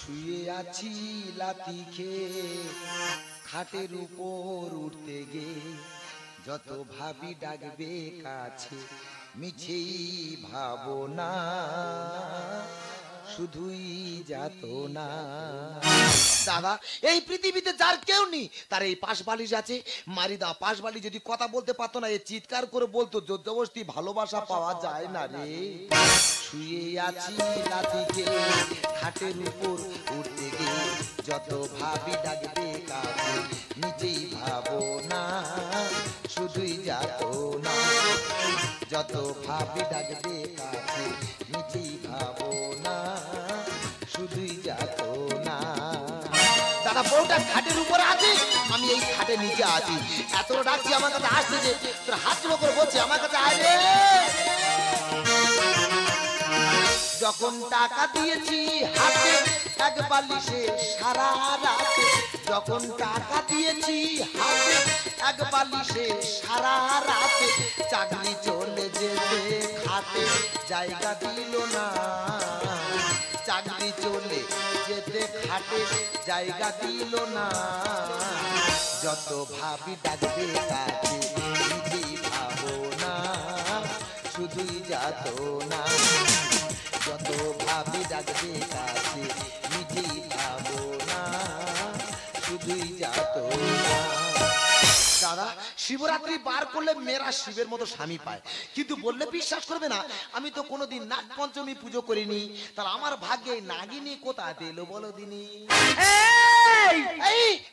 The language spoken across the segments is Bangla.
শুয়ে আছি লাথি খেয়ে খাটের উপর উঠতে গে যত ভাবি ডাকবে কাছে মিছেই ভাবনা শুধুই যাত না। দাদা এই পৃথিবীতে যার কেউ নেই তার এই পাশ বালিশ আছে মারিদা পাশ বালিশ যদি কথা বলতে পারতো না এ চিৎকার করে বলতো জোরজবরদস্তি ভালোবাসা পাওয়া যায় না রে। শুয়ে আছি লাথি খেয়ে খাটের উপর উঠতে গিয়ে যত ভাবি ডাকবে কাছে নিজেই ভাবো না শুধুই যাত না যত ভাবি ডাকবে কাছে নিজেই ভাবো না শুধুই যাত না। দাদা বউটা খাটের উপরে আছে আমি এই খাটের নিচে আছি এত ডাকছি আমার কাছে আসছে যে তোর হাত জোড়ো করে বলছে আমার কাছে আয় রে। যখন টাকা দিয়েছি হাতে এক বালিশে সারা রাতে যখন টাকা দিয়েছি হাতে এক বালিশে সারা রাতে চাকরি চলে যেতে খাতে জায়গা দিল না চাকরি চলে যেতে খাটে জায়গা দিল না যত ভাবি ডাকবে কাছে নিজেই ভাবো না শুধুই যাত না যত ভাবি ডাকবে কাছে নিজেই ভাবো না শুধুই যাত না। দাদা শিবরাত্রি পার করলে মেয়েরা শিবের মতো স্বামী পায় কিন্তু বললে বিশ্বাস করবে না আমি তো কোনোদিন নাগ পঞ্চমী পুজো করিনি তাহলে আমার ভাগ্যে নাগিনী কোথা দিল বলো দিনি।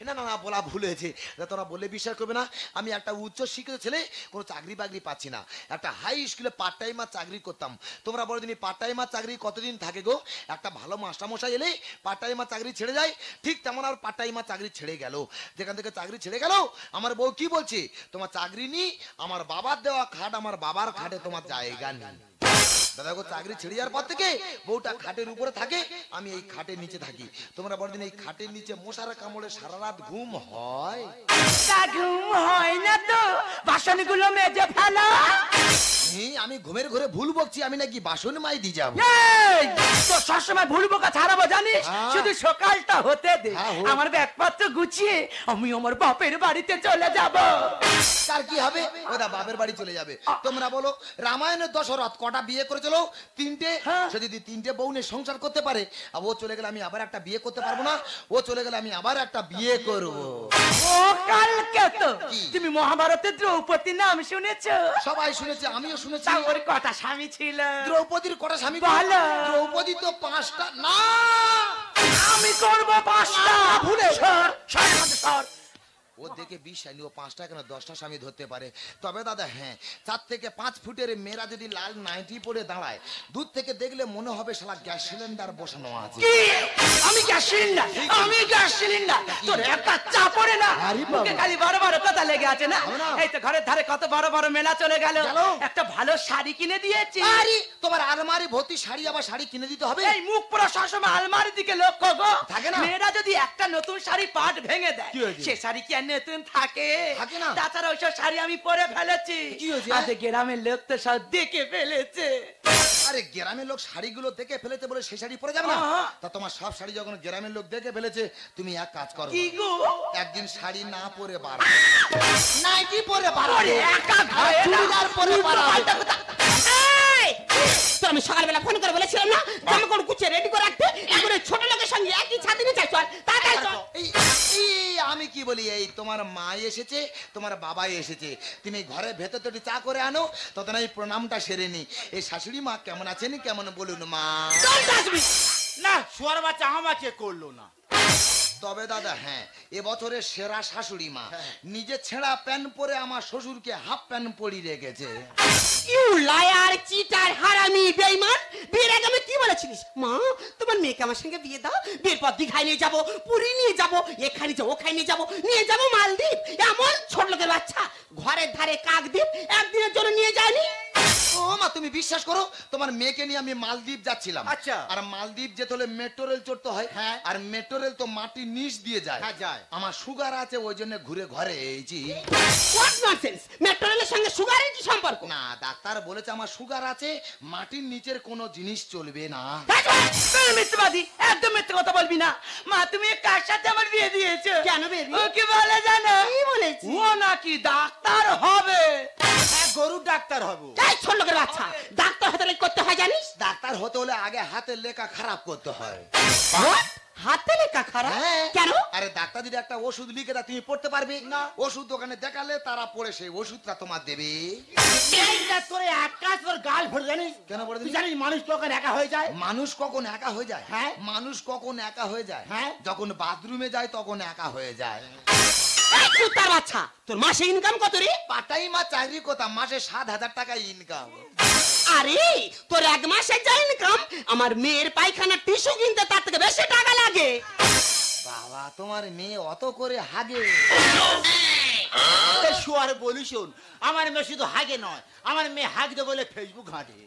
না না না বলা ভুল হয়েছে তোরা বললে বিশ্বাস করবে না আমি একটা উচ্চ শিক্ষিত ছেলে কোনো চাকরি বাকরি পাচ্ছি না একটা হাই স্কুলে পার্ট টাইমার চাকরি করতাম তোমরা বলো দিনই পার্ট টাইমার চাকরি কতদিন থাকে গো একটা ভালো মাস্টারমশাই এলে পার্ট টাইমার চাকরি ছেড়ে যায় ঠিক তেমন আর পার্ট টাইমার চাকরি ছেড়ে গেল যেখান থেকে চাকরি ছেড়ে গেল আমার বউ কি বলছে তোমার চাকরি নি আমার বাবার দেওয়া খাট আমার বাবার খাটে তোমার জায়গা নেই। দাদা গো চাকরি ছেড়ে যাওয়ার পর থেকে বউটা খাটের উপরে থাকে আমি এই খাটের নিচে থাকি তোমরা বড়দিন এই খাটের নিচে মশার কামড়ে সারা রাত ঘুম হয় ঘুম হয় না তো বাসনগুলো মেজে ফেলা আমি ঘুমের ঘরে ভুল বকছি আমি নাকি বাসন মাই দি যাবো তো সবসময় ভুল বকা ছাড়াবো জানিস শুধু সকালটা হতে দে আমার ব্যাগপত্র গুছিয়ে আমি আমার বাপের বাড়িতে চলে যাব। তার কি হবে ওটা বাপের বাড়ি চলে যাবে তোমরা বলো রামায়ণের দশরথ কটা বিয়ে করেছিল তিনটে সে যদি তিনটে বউ নিয়ে সংসার করতে পারে আর ও চলে গেলে আমি আবার একটা বিয়ে করতে পারবো না ও চলে গেলে আমি আবার একটা বিয়ে করবো। ও কালকে তো তুমি মহাভারতের দ্রৌপদীর নাম শুনেছো? সবাই শুনেছে আমিও শুনেছি। ওর কটা স্বামী ছিল? দ্রৌপদীর কটা স্বামী? ভালো দ্রৌপদী তো 5টা না আমি করব 5টা ভুলে সর সর ও দেখে 20 আইনি ও 5টা কেন 10টা স্বামী ধরতে পারে তবে দাদা হ্যাঁ 4 থেকে 5 ফুটের মেয়েরা যদি লাল নাইটি পরে দাঁড়ায় দূর থেকে দেখলে মনে হবে শালা গ্যাস সিলিন্ডার বসানো আছে। আমি গ্যাস সিলিন্ডার তোর একটা চা পড়ে না মুখে খালি বড় বড় কথা লেগে আছে না এই তো ঘরের ধারে কত বড় বড় মেলা চলে গেল একটা ভালো শাড়ি কিনে দিয়েছি। আরে তোমার আলমারি ভর্তি শাড়ি আবার শাড়ি কিনে দিতে হবে? এই মুখ পুরো সবসময় আলমারির দিকে লক্ষ্য গো থাকে না মেয়েরা যদি একটা নতুন শাড়ি পাট ভেঙে দেয় সে শাড়ি কি নতুন থাকে না তাছাড়া ওইসব শাড়ি আমি পরে ফেলেছি আজ গ্রামের লোক তো সব দেখে ফেলেছে। আরে গ্রামের লোক শাড়িগুলো দেখে ফেলেছে বলে সেই শাড়ি পরে যাবে না তা তোমার সব শাড়ি যখন গ্রামের লোক দেখে ফেলেছে তুমি এক কাজ করো কি গো একদিন শাড়ি না পরে বার নাইটি পরে বার একা ঘরে চুড়িদার পরে বার তো আমি সকালবেলা ফোন করে বলেছিলাম না জামা কাপড় গুছিয়ে রেডি করে রাখতে এখন ছোট লোকের সঙ্গে একই ছাদে নিয়ে যাই চল তাড়াতাড়ি চল। আমি কি বলি এই তোমার মা এসেছে তোমার বাবা এসেছে তুমি ঘরে ভেতর তো চা করে আনো তখন এই প্রণামটা সেরে নি এই শাশুড়ি মা কেমন আছেন কেমন বলুন মা না শুয়ার বাচ্চা আমাকে করলো না তবে দাদা হ্যাঁ এবছরের সেরা শাশুড়ি মা নিজে ছেঁড়া প্যান্ট পরে আমার শ্বশুরকে হাফ প্যান্ট পরিয়ে রেখেছে। ইউ লায়ার চিটার হারামি বেঈমান বিয়ের আগে আমি কি বলেছিলিস মা তোমার মেয়েকে আমার সঙ্গে বিয়ে দাও বিয়ের পর দীঘায় নিয়ে যাবো পুরী নিয়ে যাবো এখানে যাবো ওখানে নিয়ে যাবো মালদ্বীপ এমন ছোট লোকের বাচ্চা ঘরের ধারে কাকদ্বীপ একদিনের জন্য নিয়ে যায়নি ও মা তুমি বিশ্বাস করো তোমার মেয়েকে নিয়ে আমি মালদ্বীপ যাচ্ছিলাম। আচ্ছা। আর মালদ্বীপ যেতে হলে মেট্রো রেল চড়তে হয়। হ্যাঁ। আর মেট্রো রেল তো মাটির নিচ দিয়ে যায়। হ্যাঁ, যায়। আমার সুগার আছে ওই জন্য ঘুরে ঘরে এইছি। হোয়াট ননসেন্স, মেট্রো রেলের সঙ্গে সুগারের কি সম্পর্ক? না ডাক্তার বলেছে আমার সুগার আছে, মাটির নিচের কোনো জিনিস চলবে না। তুই মিথ্যাবাদী, একদম মিথ্যে কথা বলবি না। মা তুমি কার সাথে আমার বিয়ে দিয়েছো? কেন বেবি? ও কি বলে জানো? কি বলেছি? ও নাকি ডাক্তার হবে। হ্যাঁ, গরুর ডাক্তার হবো। এই ছোট লোকের বাচ্চা, ডাক্তার হতে গেলে করতে হয় জানিস? ডাক্তার হতে হলে আগে হাতের লেখা খারাপ করতে হয়। What? হাতে লেখা খারাপ? হ্যাঁ। কেন? আরে ডাক্তার যদি একটা ওষুধ লিখে দেয় তুমি পড়তে পারবে না? ওষুধ দোকানে দেখালে তারা পড়ে সেই ওষুধটা তোমার দেবে। এইটা তোর এক কাজ তোর গাল ভরে জানিস? কেন ভরে তুই দিবি? জানিস মানুষ কখন একা হয়ে যায়? মানুষ কখন একা হয়ে যায়? হ্যাঁ। মানুষ কখন একা হয়ে যায়? হ্যাঁ। যখন বাথরুমে যায় তখন একা হয়ে যায়। এই কুত্তার বাচ্চা, তোর মাসে ইনকাম কত রে? পাটাই মা চাকরি কথা, মাসে 7,000 টাকা ইনকাম। আরে তোর এক মাসে যা ইনকাম, আমার মেয়ের পায়খানা টিস্যু কিনতে তার থেকে বেশি টাকা লাগে। বাবা তোমার মেয়ে অত করে হাগে? শুয়ার বলি শোন, আমার মেয়ে শুধু হাগে নয়, আমার মেয়ে হাগতে বলে ফেসবুক ঘাঁটে।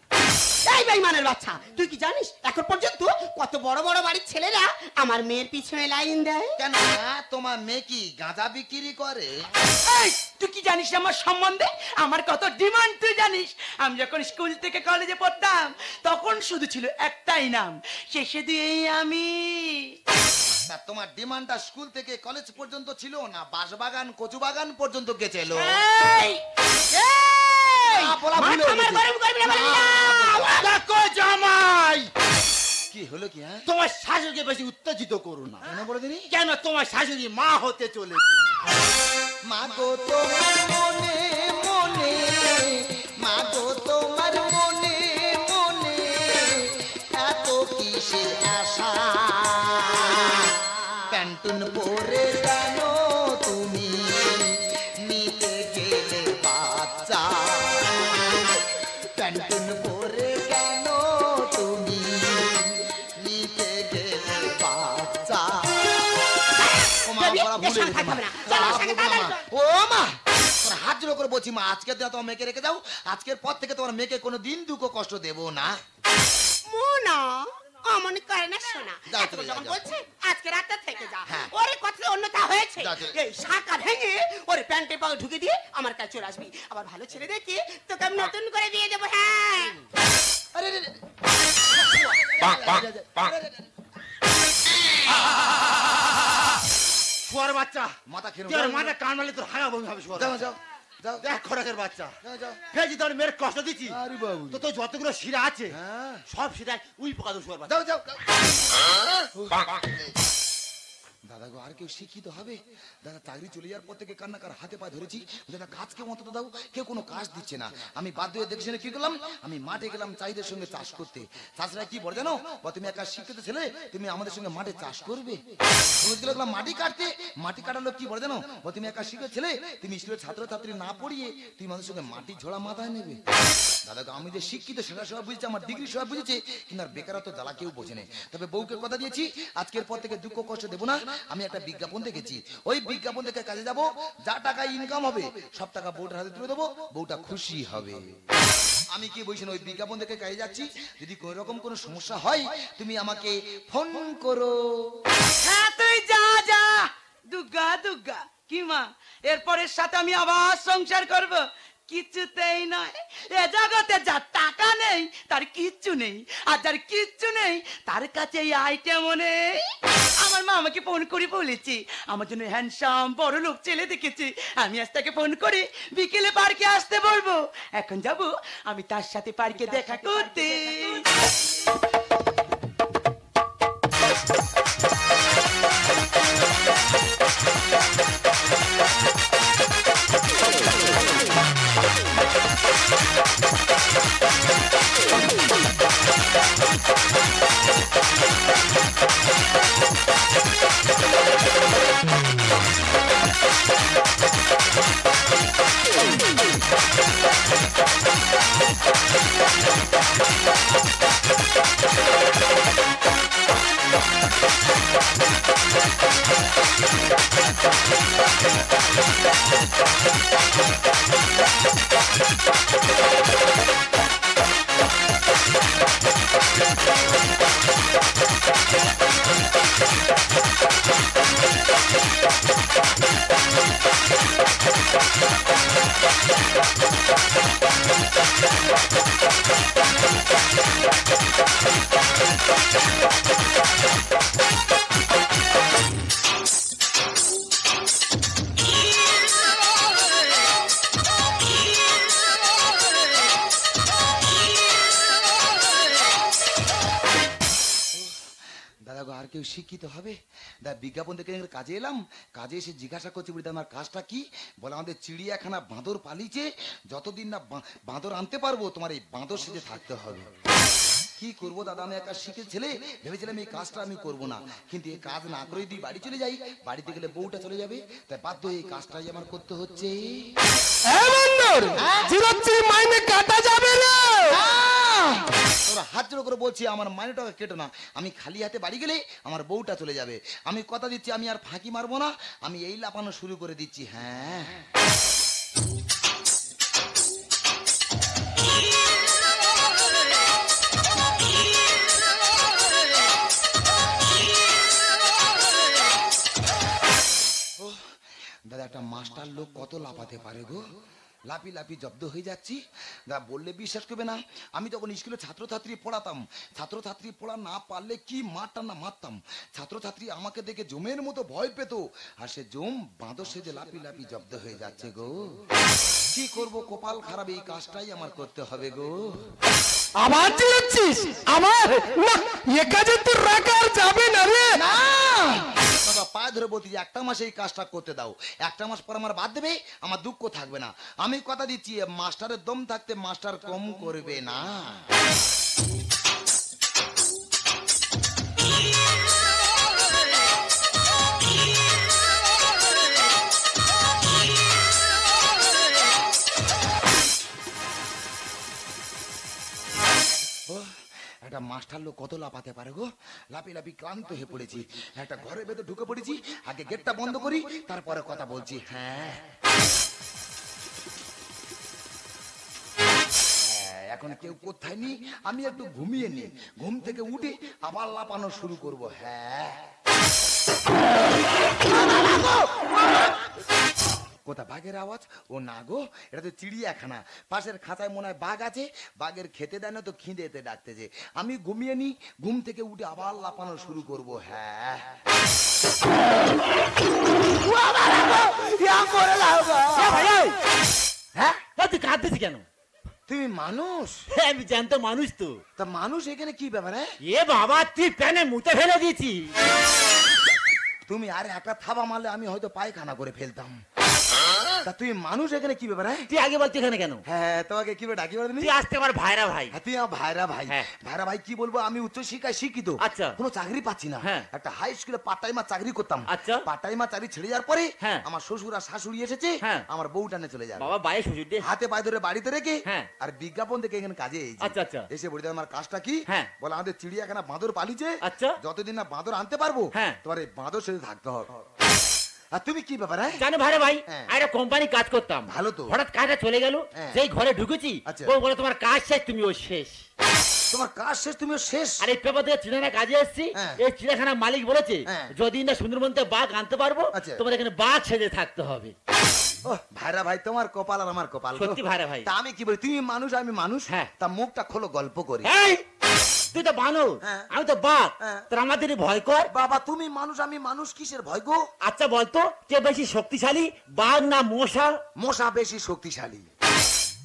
এই বেঈমানের বাচ্চা, তুই কি জানিস এখন পর্যন্ত কত বড় বড় বাড়ির ছেলেরা আমার মেয়ের পিছনে লাইন দেয়? কেন মা, তোমার মেয়ে কি গাঁজা বিক্রি করে? এই তুই কি জানিস আমার সম্বন্ধে? আমার কত ডিমান্ড তুই জানিস? আমি যখন স্কুল থেকে কলেজে পড়তাম তখন শুধু ছিল একটাই নাম, শেষে দিয়েই আমি। তা তোমার ডিমান্ডটা স্কুল থেকে কলেজ পর্যন্ত ছিল না বাঁশবাগান কচুবাগান পর্যন্ত গেছিল? এই এই না, বলা ভুল মাথা হয়ে আমার গেছে। গরম করবি না বলি না। দেখো জামাই, কি হলো কি? হ্যাঁ তোমার শাশুড়িকে বেশি উত্তেজিত করো না। কেন বলে দিনি? কেন তোমার শাশুড়ি মা হতে চলেছে। মা গো তোমার মনে মনে, মা গো তোমার মনে মনে এত কিসের আশা? প্যান্টুন পরে কেন তুমি নিতে গেলে বাচ্চা? প্যান্টুন পরে কেন তুমি নিতে গেলে বাচ্চা? ও মা, বেবি, বলা ভুল এর সঙ্গে হয়ে গেছে, থাকতে মা। হবে না। চল, আমার সঙ্গে তাড়াতাড়ি চল। ও মা, তোর হাত জোড়ো করে বলছি মা, আজকের দিন তোমার মেয়েকে রেখে যাও। আজকের পর থেকে তোমার মেয়েকে কোনো দিন দুঃখ কষ্ট দেবো না। মোনা, অমন করে না শোনা। যাও, এত চলে যাও, যখন যাও। বলছে আজকে রাতটা থেকে যা, হ্যাঁ। ওরে কথা অন্যথা হয়েছে। যাও, চলে। এই শাখা ভেঙে ওরে প্যান্টের পাও ঢুকে দিয়ে আমার কাছে চলে আসবি। আবার ভালো ছেলে দেখি তোকে আমি নতুন করে দিয়ে দেবো। হ্যাঁ, আরে রে রে। শুয়ার বাচ্চা, মাথা খেয়ে তোর মাথা কান মারলে তোর হাগা বমি হবে। শুয়ার যাও বাচ্চা। যাও যাও দেখ খড়কের বাচ্চা, যাও যাও। ফেজি তোর মেয়ের কষ্ট দিচ্ছি। আরে বাবু। তো তোর যতগুলো শিরা আছে হ্যাঁ। সব শিরায় উই পোকা দো। শুয়ার বাচ্চা, যাও যাও। দাদা গো, আর কেউ শিক্ষিত হবে? দাদা চাকরি চলে যাওয়ার পর থেকে কান্নাকার হাতে পা ধরেছি, দাদা কাজকে অন্তত দাও। কেউ কোনো কাজ দিচ্ছে না। আমি বাধ্য হয়ে দেখে শুনে কি করলাম, আমি মাঠে গেলাম চাষিদের সঙ্গে চাষ করতে। চাষিরা কি বলে জানো? তুমি একা শিক্ষিত ছেলে, তুমি আমাদের সঙ্গে মাঠে চাষ করবে। তুমি গেলাম মাটি কাটতে, মাটি কাটার লোক কি বলে জানো? তুমি একা শিক্ষিত ছেলে, তুমি স্কুলের ছাত্রছাত্রী না পড়িয়ে তুমি আমাদের সঙ্গে মাটি ঝোড়া মাথায় নেবে। দাদা গো, আমি যে শিক্ষিত সেটা সবাই বুঝেছি, আমার ডিগ্রি সবাই বুঝেছে, কিন্তু আর বেকারত্ব জ্বালা কেউ বোঝে না। তবে বউকে কথা দিয়েছি আজকের পর থেকে দুঃখ কষ্ট দেবো না। আমি একটা বিজ্ঞাপন দেখেছি, ওই বিজ্ঞাপন দেখে কাজে যাব, যা টাকা ইনকাম হবে সব টাকা বউটার হাতে তুলে দেবো, বউটা খুশি হবে। আমি কি বলছেন, ওই বিজ্ঞাপন দেখে কাজে যাচ্ছি। যদি কোন রকম কোনো সমস্যা হয় তুমি আমাকে ফোন করো। হ্যাঁ তুই যা যা, দুগ্গা দুগ্গা। কি মা, এরপরের সাথে আমি আবার সংসার করব? কিছুতেই নয়। এ জগতে যার টাকা নেই তার কিচ্ছু নেই, আর যার কিচ্ছু নেই তার কাছে এই আইটেমও নেই। আমার মা আমাকে ফোন করে বলেছি আমার জন্য হ্যান্ডসাম বড় লোক ছেলে দেখেছি। আমি আজ তাকে ফোন করে বিকেলে পার্কে আসতে বলবো। এখন যাব আমি তার সাথে পার্কে দেখা করতে। দাদা গো আর কেউ শিক্ষিত হবে? দাদা বিজ্ঞাপন দেখে কাজে এলাম, কাজে এসে জিজ্ঞাসা করছি বলি আমার কাজটা কি? বলে আমাদের চিড়িয়াখানা বাঁদর পালিয়েছে, যতদিন না বাঁদর আনতে পারবো তোমার এই বাঁদর সেজে থাকতে হবে। কি করবো দাদা, আমি একটা শিখে ছেলে, ভেবেছিলাম এই কাজটা আমি করবো না, কিন্তু এই কাজ না করে যদি বাড়ি চলে যাই, বাড়িতে গেলে বউটা চলে যাবে, তাই বাধ্য এই কাজটাই আমার করতে হচ্ছে। মাইনে কাটা যাবে না। তোরা হাত জোড়ো করে বলছি আমার মাইনেটাকে কেটো না, আমি খালি হাতে বাড়ি গেলে আমার বউটা চলে যাবে। আমি কথা দিচ্ছি আমি আর ফাঁকি মারবো না, আমি এই লাপানো শুরু করে দিচ্ছি। হ্যাঁ দাদা একটা মাস্টার লোক কত লাফাতে পারে গো, লাফি লাফি জব্দ হয়ে যাচ্ছি। দা বললে বিশ্বাস করবে না, আমি যখন স্কুলে ছাত্রছাত্রী পড়াতাম, ছাত্রছাত্রী পড়া না পারলে কি মারতাম না মারতাম, ছাত্রছাত্রী আমাকে দেখে জমের মতো ভয় পেত, আর সে জম বাঁদর সেজে লাফি লাফি জব্দ হয়ে যাচ্ছে গো। কি করব, কপাল খারাপ, এই কাজটাই আমার করতে হবে গো। আবার চিল্লাচ্ছিস? আমার না, এ কাজে তোর রাখার যাবে না রে। না দাদা পায়ে ধরে বলছি একটা মাস এই কাজটা করতে দাও, একটা মাস পর আমার বাদ দেবে, আমার দুঃখ থাকবে না। আমি কথা দিচ্ছি মাস্টারের দম থাকতে মাস্টার কম করবে না। একটা মাস্টার লোক কত লাফাতে পারে গো, লাফি লাফি ক্লান্ত হয়ে পড়েছি, একটা ঘরের ভেতর ঢুকে পড়েছি, আগে গেটটা বন্ধ করি তারপরে কথা বলছি। হ্যাঁ এখন কেউ কোথায় নি, আমি একটু ঘুমিয়ে নি, ঘুম থেকে উঠে আবার লাফানো শুরু করব। হ্যাঁ কোথা বাঘের আওয়াজ? ও না গো, এটা তো চিড়িয়াখানা, পাশের খাঁচায় মনে হয় বাঘ আছে, বাঘের খেতে দেয় না তো খিদেতে ডাকতেছে। আমি ঘুমিয়ে নি, ঘুম থেকে উঠে আবার লাফানো শুরু করব। হ্যাঁ হ্যাঁ তুই কাঁদতেছি কেন? তুমি মানুষ? আমি জানতো মানুষ তো। তা মানুষ এখানে কি ব্যাপার? এ বাবা তুই প্যানে মুতে ফেলে দিয়েছি। তুমি আর একটা থাবা মারলে আমি হয়তো পায়খানা করে ফেলতাম। তা তুই মানুষ এখানে কি ব্যাপার? তুই আগে বলতি এখানে কেন? হ্যাঁ তোমাকে কি ডাকি বলবি? তুই আসতে আমার ভাইরা ভাই। তুই আমার ভাইরা ভাই। হ্যাঁ। ভাইরা ভাই কি বলবো, আমি উচ্চ শিক্ষায় শিক্ষিত, আচ্ছা। কোনো চাকরি পাচ্ছি না। হ্যাঁ। একটা হাই স্কুলে পার্ট টাইমার চাকরি করতাম। আচ্ছা। পার্ট টাইমার চাকরি ছেড়ে যাওয়ার পরে হ্যাঁ। আমার শ্বশুর আর শাশুড়ি এসেছে, হ্যাঁ। আমার বউ টানে চলে যাবে। বাবা বাইরে শ্বশুর দে। হাতে পায়ে ধরে বাড়িতে রেখে হ্যাঁ। আর বিজ্ঞাপন দেখে এখানে কাজে এসেছি। আচ্ছা, আচ্ছা। এসে বলি আমার কাজটা কি? হ্যাঁ। বলে আমাদের চিড়িয়াখানা বাঁদর পালিছে, আচ্ছা। যতদিন না বাঁদর আনতে পারবো হ্যাঁ। তোমার এই বাঁদর সাথে থাকতে হবে। আর তুমি কি ব্যাপার? জানো ভাইরা ভাই, হ্যাঁ। একটা কোম্পানি কাজ করতাম, ভালো তো। হঠাৎ কাজটা চলে গেল, হ্যাঁ। যেই ঘরে ঢুকেছি আচ্ছা। ও বলে তোমার কাজ শেষ, তুমিও শেষ। তোমার কাজ শেষ, তুমিও শেষ? আর এই পেপার থেকে চিড়িয়াখানা কাজে এসেছি, হ্যাঁ। এই চিড়িয়াখানা মালিক বলেছে হ্যাঁ। যদি না সুন্দরবন থেকে বাঘ আনতে পারবো আচ্ছা। তোমার এখানে বাঘ সেজে থাকতে হবে। ও ভাইরা ভাই, তোমার কপাল আর আমার কপাল গো। সত্যি ভাইরা ভাই। তা আমি কি বলি, তুমি মানুষ আমি মানুষ। হ্যাঁ। তা মুখটা খোলো, গল্প করি। এই, তুই তো বানর, হ্যাঁ। আমি তো বাঘ, হ্যাঁ। তোর আমাদের ভয় কর। বাবা তুমি মানুষ আমি মানুষ, কিসের ভয় গো? আচ্ছা বলতো কে বেশি শক্তিশালী, বাঘ না মশা? মশা বেশি শক্তিশালী।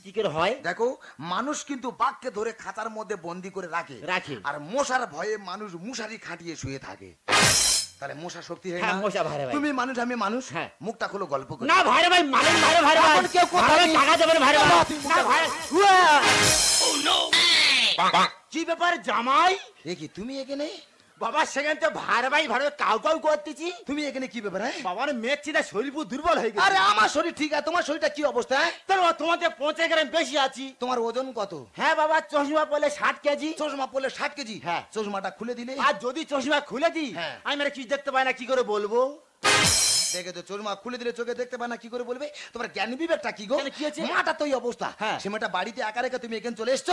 কি করে হয়? দেখো মানুষ কিন্তু বাঘকে ধরে খাঁচার মধ্যে বন্দি করে রাখে, আর মশার ভয়ে মানুষ মশারি খাটিয়ে শুয়ে থাকে। তাহলে মশা শক্তি হয় হ্যাঁ, না? মশা ভাইরা ভাই। তুমি মানুষ আমি মানুষ। হ্যাঁ। মুখটা খোলো, গল্প করি। না ভাইরা ভাই, মানেন ভাইরা ভাইরা ভাই, এখন কেউ কোথায় ভাইরা নেই। টাকা দেবেন ভাইরা ভাই। না ভাইরা, কি ব্যাপার জামাই এ কি তুমি এখানে? বাবা সেখান থেকে ভাই কাউ কাউ করতেছি। তুমি এখানে কি ব্যাপার? বাবার মেয়ের চিন্তা শরীর পুরো দুর্বল হয়ে গেছে। আরে আমার শরীর ঠিক আছে, তোমার শরীরটা কি অবস্থা? তোমাদের 5 গ্রাম বেশি আছি। তোমার ওজন কত? হ্যাঁ বাবা, চশমা পরলে 60 কেজি। চশমা পড়লে 60 কেজি? হ্যাঁ। চশমাটা খুলে দিলে? আর যদি চশমা খুলে দিই, হ্যাঁ। আমি আর কি দেখতে পাই না, কি করে বলবো? দেখে তো চশমা খুলে দিলে চোখে দেখতে পায় না, কি করে বলবে? তোমার জ্ঞান বিবেকটা কি গো? কেন, কি হয়েছে? মাটা তো এই অবস্থা। হ্যাঁ। সে মেয়েটা বাড়িতে একা রেখে তুমি এখানে চলে এসছো।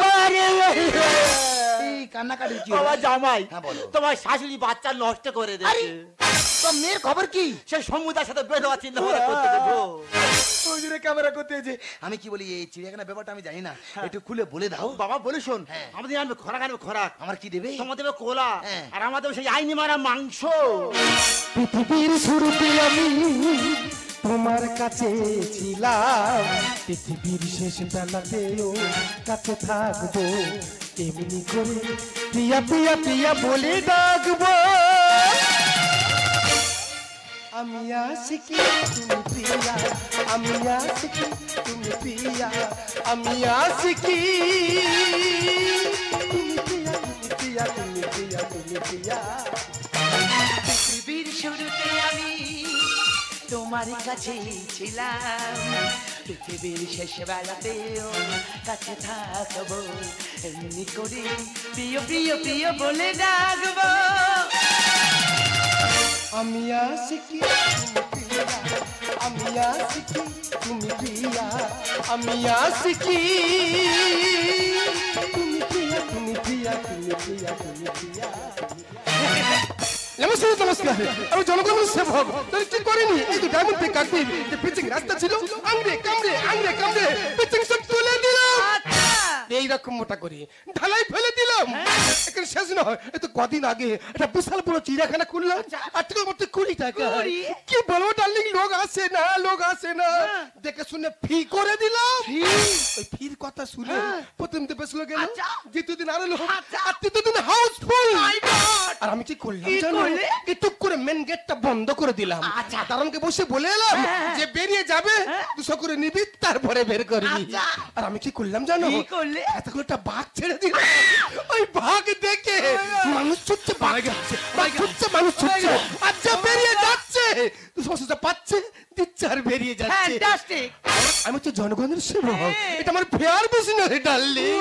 এই কান্নাকাটি কি বাবা হলো? জামাই, হ্যাঁ, বলো। তোমার শাশুড়ি বাচ্চা নষ্ট করে আরে দিয়েছে। তো মেয়ের খবর কি? সে সমুদ্রের সাথে বেরোয়া চিন্তা ভাবনা করতে দেবো। ওই জন্য ক্যামেরা করতে হয়েছে। আমি কি বলি, এই চিড়িয়াখানা ব্যাপারটা আমি জানি না, একটু খুলে বলে দাও। বাবা বলে শোন, হ্যাঁ। আমাদের আনবে খোরাক, আনবে খোরাক। আমার কি দেবে? তোমার দেবে কোলা, হ্যাঁ। আর আমাদের সেই আইনি মারা মাংস। পৃথিবীর শুরুতে আমি তোমার কাছে ছিলাম, পৃথিবীর শেষ বেলাতেও কাছে থাকবো, এমনি করে প্রিয়া প্রিয়া প্রিয়া বলে ডাকবো। আমি আশিকি তুমি প্রিয়া, আমি আশিকি তুমি প্রিয়া, আমি আশিকি তুমি প্রিয়া, তুমি প্রিয়া, তুমি প্রিয়া, তুমি প্রিয়া। পৃথিবীর শুরুতে আমি তোমার কাছে ছিলাম, পৃথিবীর শেষ বেলাতেও কাছে থাকবো, এমনি করে প্রিয় প্রিয় প্রিয় বলে ডাকবো। আমি আশিকি তুমি প্রিয়া, আমি আশিকি তুমি প্রিয়া, আমি আশিকি তুমি প্রিয়া, তুমি প্রিয়া, তুমি প্রিয়া, তুমি প্রিয়া। নমস্কার নমস্কার, আমি জনগণের সেবক। তোর কি করিনি, এই তো ডায়মন্ড পে কাটবি যে পিচিং রাস্তা ছিল, আংরে কামড়ে আংরে কামড়ে পিচিং সব তুলে দিলাম। এইরকম মোটা করে ঢালাই ফেলে দিলাম। এখানে শেষ নয়, এই তো কদিন আগে একটা বিশাল বড় চিড়িয়াখানা খুললাম, আর থেকে মাত্র 20 টাকা। কি বলবো ডার্লিং, লোক আসে না, লোক আসে না, দেখে শুনে ফি করে দিলাম। ওই ফির কথা শুনে প্রথম দিন বেশ লোক গেল, দ্বিতীয় দিন আরো লোক, আর তৃতীয় দিন হাউসফুল। আর আমি কি করলাম জানো, কি টুক করে মেন গেটটা বন্ধ করে দিলাম। দারোয়ানকে বসে বলে এলাম যে বেরিয়ে যাবে 200 করে নিবি, তারপরে বের করবি। আর আমি কি করলাম জানো, এতগুলোটা বাঘ ছেড়ে দিলাম। ওই বাঘ দেখে মানুষ ছুটছে, বাঘ যাচ্ছে, বাঘ ছুটছে, মানুষ ছুটছে, আর যা বেরিয়ে যাচ্ছে 200 পাচ্ছে, দিচ্ছে আর বেরিয়ে যাচ্ছে। আমি তো জনগণের সেবক, এটা আমার ফেয়ার বিজনেস ডার্লিং।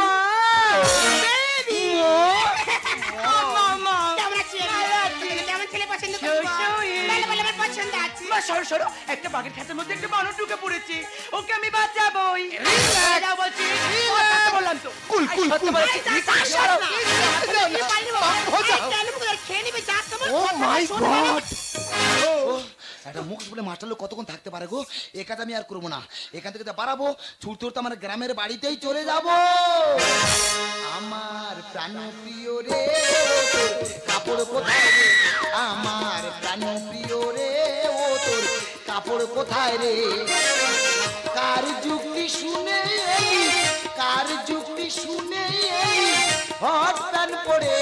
একটা বাঘের খাঁচার মধ্যে একটা মানুষ ঢুকে পড়েছে, ওকে আমি বাঁচাবোই। বললাম তো, কুল কুল কুল। ও মাই গড, একটা মুখ বলে মাস্টার লোক কতক্ষণ থাকতে পারে গো? এ কাজ আমি আর করবো না, এখান থেকে তো বাড়াবো, ছুটতে ছুটতে আমার গ্রামের বাড়িতেই চলে যাব। আমার প্রাণ প্রিয় রে কাপড় কোথায় রে, আমার প্রাণ প্রিয় রে ও তোর কাপড় কোথায় রে? কার যুক্তি শুনে এলি, কার যুক্তি শুনে এলি হট প্রাণ পড়ে,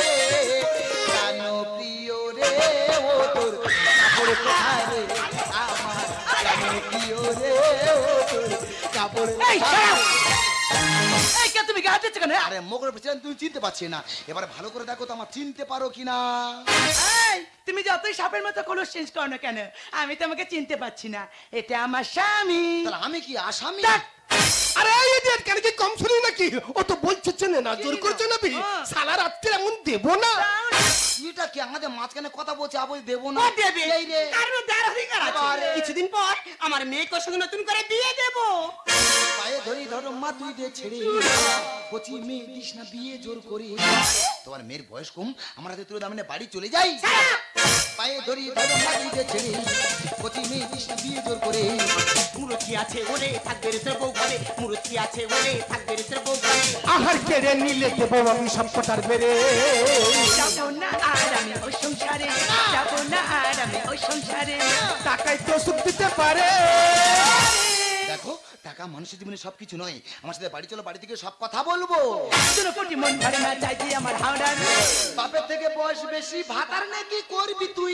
প্রাণ প্রিয় রে ও তোর কাপড় কোথায় রে, আমার প্রাণ প্রিয় রে ও তোর কাপড় কোথায়? তুমি গা দিচ্ছ কেন? আরে মোগল প্রেসিডেন্ট তুমি চিনতে পারছি না, এবারে ভালো করে দেখো তো আমার চিনতে পারো কিনা। তুমি যতই সাপের মতো কলস চেঞ্জ করো না কেন, আমি তোমাকে চিনতে পারছি না। এটা আমার স্বামী। তাহলে আমি কি আসামি? আরে এই ইডিয়েট, কেন কি কম শুনি নাকি? ও তো বলছে চেনে না, জোর করছে না বি, সালা রাত্রে এমন দেব না। এটা কি আমাদের মাঝখানে কথা বলছে, আবল দেবো না? দেবে এই রে কারণ দেওয়ার অধিকার আছে। কিছুদিন পর আমার মেয়েকে সঙ্গে নতুন করে বিয়ে দেব। পায়ে ধরি ধরো মা তুই দে ছেড়ে, কচি মেয়ে দিস না বিয়ে জোর করে। তোমার মেয়ের বয়স কম, আমার হাতে তুলে দামনে বাড়ি চলে যাই। পায়ে ধরি ধরো মা তুই দে ছেড়ে, কচি মেয়ে দিস না বিয়ে জোর করে। মুরতি আছে ওরে থাকবে রে তোর বউ ঘরে, মুরতি আছে ওরে থাকবে রে তোর বউ ঘরে। আহার কেড়ে নিলে দেবো আমি সব কটার বেড়ে। যাবো না আর আমি ওই সংসারে, যাবো না আর আমি ওই সংসারে। টাকায় তো সুখ দিতে পারে। দেখো টাকা মানুষের জীবনে সবকিছু নয়, আমার সাথে বাড়ি চলো, বাড়ি থেকে সব কথা বলবো। শোনো কোটি মন ভরে না চাইছি আমার হাওড়ার। বাপের থেকে বয়স বেশি, ভাতার নাকি করবি তুই?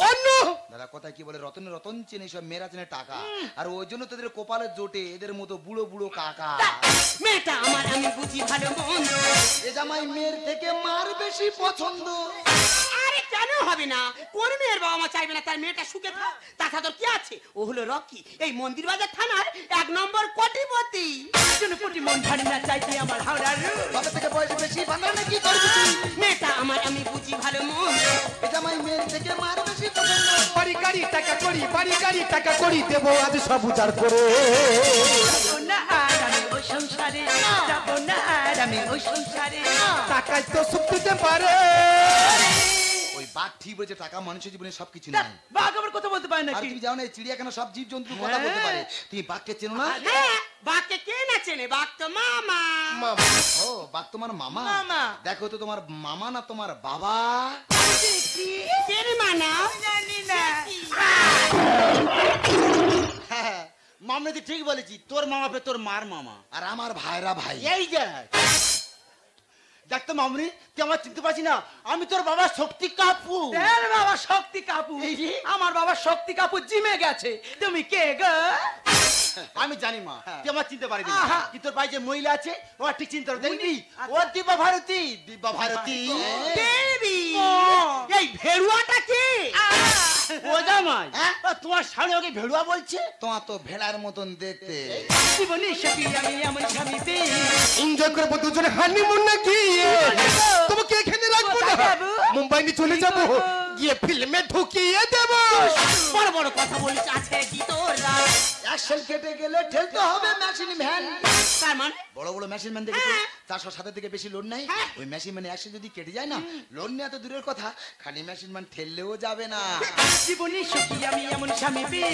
অন্য দাদা কথা কি বলে, রতনে রতন চেনে, সব মেয়েরা চেনে টাকা, আর ওই জন্য তোদের কপালে জোটে এদের মতো বুড়ো বুড়ো কাকা। মেয়েটা আমার আমি বুঝি ভালো মন্দ, এ জামাই মেয়ের থেকে মার বেশি পছন্দ। আরে যাবে না? কোন মেয়ের বাবা মা চাইবে না তার মেয়েটা সুখে থাক? তাছাড়া তোর কি আছে? ও হলো রকি, এই মন্দির বাজার থানার 1 নম্বর কোটিপতি। কোটি মন ভারী না চাইতে আমার হাওড়ার বাবা থেকে বয়স বেশি বান্ধব না কি করবি তুই? মেয়েটা আমার আমি বুঝি ভালো মন। এটা মাই মেয়ের থেকে মার বেশি পছন্দ। বাড়ি গাড়ি টাকা করি, বাড়ি গাড়ি টাকা করি, দেবো আজ সব উজাড় করে। যাবো না আর আমি ওই সংসারে, যাবো না আর আমি ওই সংসারে। টাকায় তো সুখ দিতে পারে। ওই বাঘ ঠিক বলেছে, টাকা মানুষের জীবনে সবকিছু ধ্যাৎ, নয়। বাঘ আবার কথা বলতে পারে আর নাকি? তুমি জানো না এই চিড়িয়াখানা সব জীব জন্তু কথা বলতে পারে। তুমি বাঘকে চেনো না? হ্যাঁ, বাঘকে কে না চেনে? বাঘ তো মামা। মামা ও বাঘ তোমার মামা? মামা। দেখো তো তোমার মামা না তোমার বাবা? কে রে মানা? জানি না। হ্যাঁ, মামা তুই ঠিক বলেছি, তোর মামা পে তোর মার মামা। আর আমার ভাইরা ভাই। এই যে দেখ তো মামনি, তুই আমার চিনতে পারছি না, আমি তোর বাবা শক্তি কাপু। তোর বাবা শক্তি কাপু? এই যে। আমার বাবা শক্তি কাপু জিমে গেছে। তুমি কে গো? আমি জানি মা, তুই আমার চিনতে পারবি না। আহা। কিন্তু তোর বাড়ি যে মহিলা আছে ও ঠিক চিনতে পারবি, দেখবি আচ্ছা। ও দিব্যা ভারতী। দিব্যা ভারতী দেবী। এই ভেড়ুয়াটা কে? ও জামাই, হ্যাঁ? তোমার স্বামী ওকে ভেড়ুয়া বলছে? তোমার তো ভেড়ার মতন দেখতে। জীবনে সখী আমি এমন স্বামী পেয়ে এনজয় করবো দুজনে হানিমুন না গিয়ে। তোমাকে এখানে রাখবো না, কোথায় যাবো? মুম্বাই নিয়ে চলে যাবো, গিয়ে ফিল্মে ঢুকিয়ে দেবো। বড় বড় কথা বলিস, আছে কি তোর রাগ? অ্যাকশন কেটে গেলে ঠেলতে হবে মেশিন ভ্যান। তার মানে বড় বড় মেশিন ম্যান দেখেছো, হ্যাঁ। 407 থেকে বেশি লোড নাই। হ্যাঁ। ওই মেশিন ম্যানে অ্যাকশন যদি কেটে যায় না, লোড নেওয়া তো দূরের কথা, খালি মেশিন ম্যান ঠেললেও যাবে না। জীবনে সখী আমি এমন স্বামী পেয়ে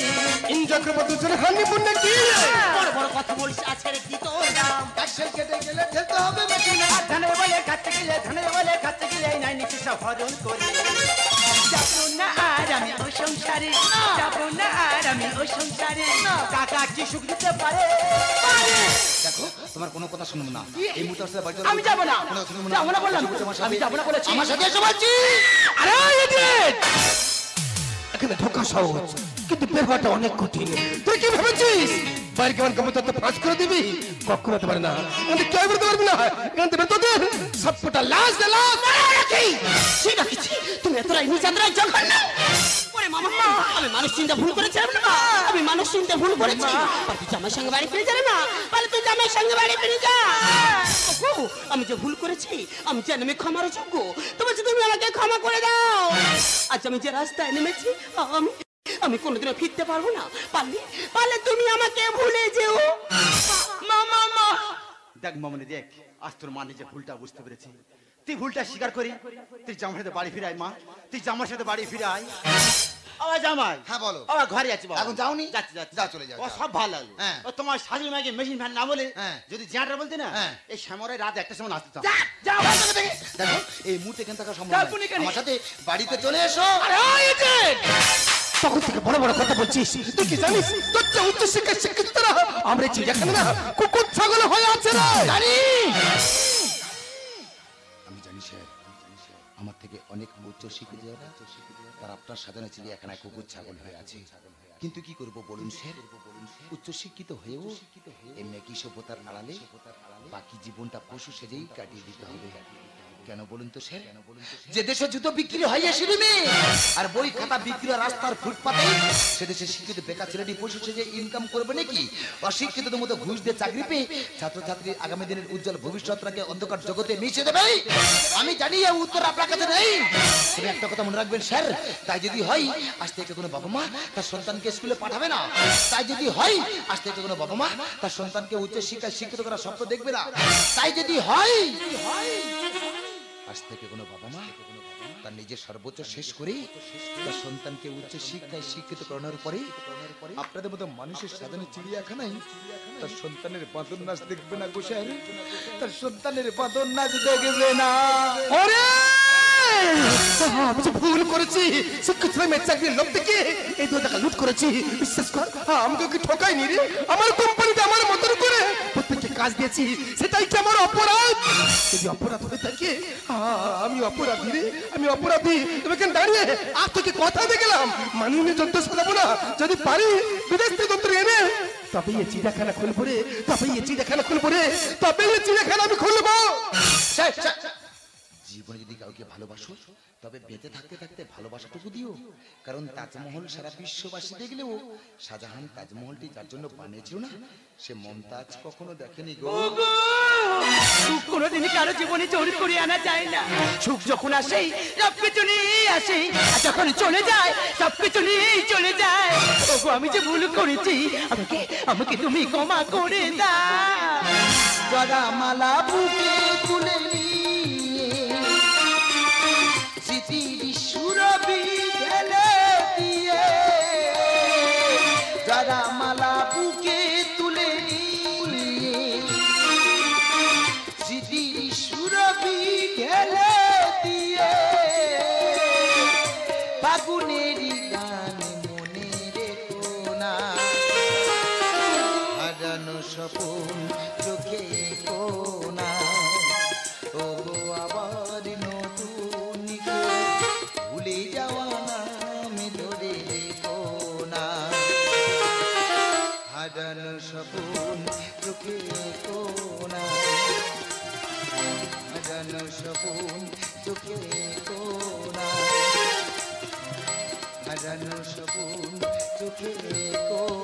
এনজয় করবো দুজনে হানিমুন না গিয়ে। বড় বড় কথা বলিস, আছে কি তোর রাগ? অ্যাকশন কেটে গেলে ঠেলতে হবে মেশিন আর ধানের বলে খাচ্ছে গেলে, ধানের বলে খাচ্ছে গেলে নাই নিচে সব হরণ করে। যাবো না আর আমি ওই সংসারে, যাবো না আর আমি ওই সংসারে। কাকা কি সুখ দিতে পারে? দেখো তোমার কোনো কথা শুনবো না এই মুহূর্তে আমার সাথে বাড়ি চলো। আমি যাবো না, কোনো কথা শুনবো যাবো না বললাম তো। আমার সাথে- আমি যাবো না বলেছি। আমার সাথে এসো বলছি। আরে ইডিয়েট! এখানে ঢোকা সহজ, কিন্তু ব্যবহারটা অনেক কঠিন। তুই কি ভেবেছিস বাইরে কেমন কমতা তো পাস করে দিবি? কখনো হতে পারে না, এখানে কেউ বেরোতে পারবি না। এখান থেকে তোদের সবকটা লাশ দে, লাশ। ঠিক আছে, তুমি এতটাই নিচাতরাই জঘন্য। ওরে মামা, আমি মানুষ চিন্তা ভুল করেছিলাম না, আমি মানুষ চিন্তা ভুল করেছি। আর তুই জামাইয়ের সঙ্গে বাড়ি ফিরে যাবে না, তাহলে তুই জামাইয়ের সঙ্গে বাড়ি ফিরে যা। ওগো, আমি যে ভুল করেছি, আমি জানি আমি ক্ষমার যোগ্য। তোমার তুমি আমাকে ক্ষমা করে দাও। আজ আমি যে রাস্তায় নেমেছি, আমি কোনোদিনও ফিরতে পারবো না। পারলে পারলে তুমি আমাকে ভুলে যেও। মামা মা দেখ মামনি, দেখ আজ তোর মা নিজে ভুলটা বুঝতে পেরেছে। তুই ভুলটা স্বীকার করি, তুই জামার সাথে বাড়ি ফিরে আয় মা, তুই জামার সাথে বাড়ি ফিরে আয়। আবার জামাই, হ্যাঁ বলো। আবার ঘরে যাচ্ছি বাবা। এখন যাওনি? যাচ্ছি যাচ্ছি। যাও, চলে যাও, ও যাও। সব ভালো লাগলো। হ্যাঁ। ও তোমার শাশুড়ি মাকে মেশিন ফ্যান না বলে হ্যাঁ। যদি জ্যাঁটা বলতে না, হ্যাঁ। এই শ্যামরায় রাত 1টার সময় নাচতে যা যাও ভাই থেকে থেকে। দেখো এই মুহূর্তে এখান থাকা সম্ভব যাও, নয়। পুনি কেনে। আমার সাথে বাড়িতে চলে এসো। আরে ইডিয়েট! তখন থেকে বড় বড় কথা বলছিস। তুই কি জানিস তোর যে উচ্চ শিক্ষা শিক্ষিতরা আমরা চিড়িয়াখানা না কুকুর ছাগল হয়ে আছে রে। জানি আমি জানি স্যার, আমার থেকে অনেক উচ্চ শিক্ষিত যারা তারা আপনার সাধারণ চিড়িয়াখানায় কুকুর ছাগল হয়ে আছে। কিন্তু কি করব বলুন স্যার, উচ্চ শিক্ষিত হয়েও এই মেকি সভ্যতার আড়ালে বাকি জীবনটা পশু সেজেই কাটিয়ে দিতে হবে। কেন বলুন তো স্যার? যে দেশে জুতো বিক্রি হয় শিরিমে আর বই খাতা বিক্রি হয় রাস্তার ফুটপাতে, সে দেশে শিক্ষিত বেকার ছেলেটি পশু সেজে ইনকাম করবে নাকি? অশিক্ষিতদের মতো ঘুষ দিয়ে চাকরি পেয়ে ছাত্রছাত্রী আগামী দিনের উজ্জ্বল ভবিষ্যৎটাকে অন্ধকার জগতে মিশে দেবে। আমি জানি এই উত্তর আপনার কাছে নেই, তবে একটা কথা মনে রাখবেন স্যার, তাই যদি হয় আজ থেকে কোনো বাবা মা তার সন্তানকে স্কুলে পাঠাবে না। তাই যদি হয় আজ থেকে কোনো বাবা মা তার সন্তানকে উচ্চ শিক্ষায় শিক্ষিত করার স্বপ্ন দেখবে না। তাই যদি হয় আজ থেকে কোনো বাবা মা তার নিজের সর্বোচ্চ শেষ করে তার সন্তানকে উচ্চ শিক্ষায় শিক্ষিত করানোর পরে আপনাদের মতো মানুষের সাধারণ চিড়িয়াখানায় তার সন্তানের বাঁধন নাচ দেখবে না গো স্যার, তার সন্তানের বাঁধন নাচ দেখবে না। ওরে আমি যে ভুল করেছি, শিক্ষিত মেয়ের চাকরির লোক থেকে এই 2 টাকা লুট করেছি। বিশ্বাস কর আমি তোকে ঠকাইনি রে। আমার কোম্পানিতে আমার মতন করে প্রত্যেককে কাজ দিয়েছি, সেটাই কি আমার অপরাধ? যদি অপরাধ হয়ে থাকে আমি অপরাধী রে, আমি অপরাধী। তুমি কেন দাঁড়িয়ে আর তোকে কথা দিয়ে গেলাম মাননীয় যন্ত্র সাজাবো না, যদি পারি বিদেশ থেকে যন্ত্র এনে তবে এই চিড়িয়াখানা খুলবো রে, তবে এই চিড়িয়াখানা খুলবো রে, তবে এই চিড়িয়াখানা আমি খুলবো। জীবনে যদি কাউকে ভালোবাসো তবে বেঁচে থাকতে থাকতে ভালোবাসাটুকু দিও, কারণ তাজমহল সারা বিশ্ববাসী দেখলেও শাহজাহান তাজমহলটি যার জন্য বানিয়েছিল না, সে মমতাজ কখনো দেখেনি গো। সুখ কোনোদিনই কারো জীবনে জোর করে আনা যায় না। সুখ যখন আসে সবকিছু নিয়ে আসে, আর যখন চলে যায় সবকিছু নিয়ে চলে যায়। ওগো আমি যে ভুল করেছি, আমাকে আমাকে তুমি ক্ষমা করে দাও। জরা মালা বুকে তুলে নিয়ে স্মৃতির সুরভি ঢেলে দিয়ে, জরা মালা বুকে তুলে নিয়ে স্মৃতির সুরভি ঢেলে দিয়ে, ফাগুনেরই গান মনে রেখো না, হারানো স্বপ্ন চোখে কোনা, ও গো আবার নতুন ভুলে যাওয়া নাম ধরে রেখো না, হারানো স্বপ্ন চোখে কোনা, হারানো স্বপ্ন চোখে কোনা, হারানো স্বপ্ন চোখে কোনা।